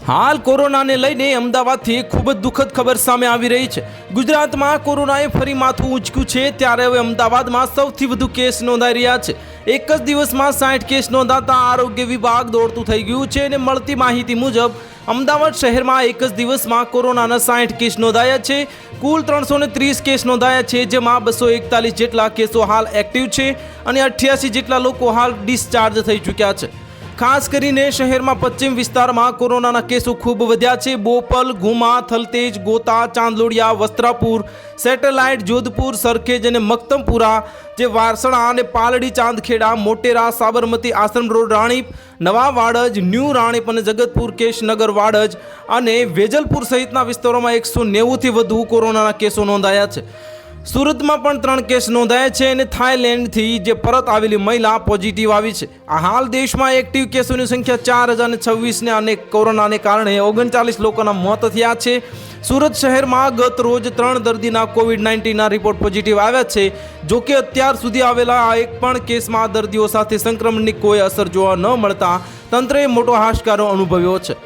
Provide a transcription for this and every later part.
હાલ કોરોનાને લઈને અમદાવાદથી ખૂબ જ દુઃખદ ખબર સામે આવી રહી છે। ગુજરાતમાં કોરોનાએ ફરી માથું ઊંચક્યું છે, ત્યારે હવે અમદાવાદમાં સૌથી વધુ કેસ નોંધાઈ રહ્યા છે। એક જ દિવસમાં 60 કેસ નોંધાતા આરોગ્ય વિભાગ દોડતું થઈ ગયું છે અને મળતી માહિતી મુજબ અમદાવાદ શહેરમાં એક જ દિવસમાં કોરોનાના 60 કેસ નોંધાયા છે। કુલ 330 કેસ નોંધાયા છે, જેમાં 241 જેટલા કેસો હાલ એક્ટિવ છે અને 88 જેટલા લોકો હાલ ડિસ્ચાર્જ થઈ ચૂક્યા છે। ખાસ કરીને શહેરમાં પશ્ચિમ વિસ્તારમાં કોરોનાના કેસો ખૂબ વધ્યા છે। બોપલ, ગુમા, થલતેજ, ગોતા, ચાંદલોડિયા, વસ્ત્રાપુર, સેટેલાઇટ, જોધપુર, સરખેજ અને મક્તમપુરા જે વારસણા અને પાલડી, ચાંદખેડા, મોટેરા, સાબરમતી આશ્રમ રોડ, રાણીપ, નવા વાડજ, ન્યૂ રાણીપ અને જગતપુર, કેશનગર વાડજ અને વેજલપુર સહિતના વિસ્તારોમાં 190થી વધુ કોરોનાના કેસો નોંધાયા છે। સુરતમાં પણ 3 કેસ નોંધાયા છે અને થાઇલેન્ડથી જે પરત આવેલી મહિલા પોઝિટિવ આવી છે। આ હાલ દેશમાં એક્ટિવ કેસોની સંખ્યા 4026 અને કોરોનાને કારણે 39 લોકોના મોત થયા છે। સુરત શહેરમાં ગત રોજ 3 દર્દીના કોવિડ-19ના રિપોર્ટ પોઝિટિવ આવ્યા છે। જોકે અત્યાર સુધી આવેલા આ એક પણ કેસમાં દર્દીઓ સાથે સંક્રમણની કોઈ અસર જોવા ન મળતા તંત્રએ મોટો હાશકારો અનુભવ્યો છે।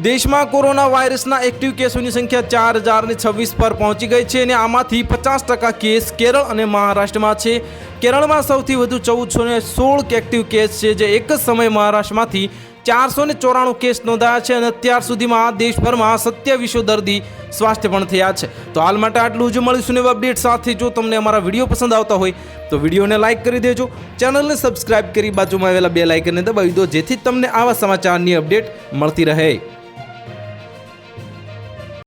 દેશમાં કોરોના વાયરસના એક્ટિવ કેસોની સંખ્યા 4026 પર પહોંચી ગઈ છે અને આમાંથી 50% કેસ કેરળ અને મહારાષ્ટ્રમાં છે। કેરળમાં સૌથી વધુ 1416 એક્ટિવ કેસ છે, જે એક જ સમયે મહારાષ્ટ્રમાંથી 494 કેસ નોંધાયા છે અને અત્યાર સુધીમાં દેશભરમાં 27 દર્દી સ્વાસ્થ્ય પણ થયા છે। તો હાલ માટે આટલું જ, મળીશું નવા અપડેટ સાથે। જો તમને અમારા વિડીયો પસંદ આવતા હોય તો વિડીયોને લાઇક કરી દેજો, ચેનલને સબસ્ક્રાઇબ કરી બાજુમાં આવેલા બેલ આઇકનને દબાવી દો, જેથી તમને આવા સમાચારની અપડેટ મળતી રહે।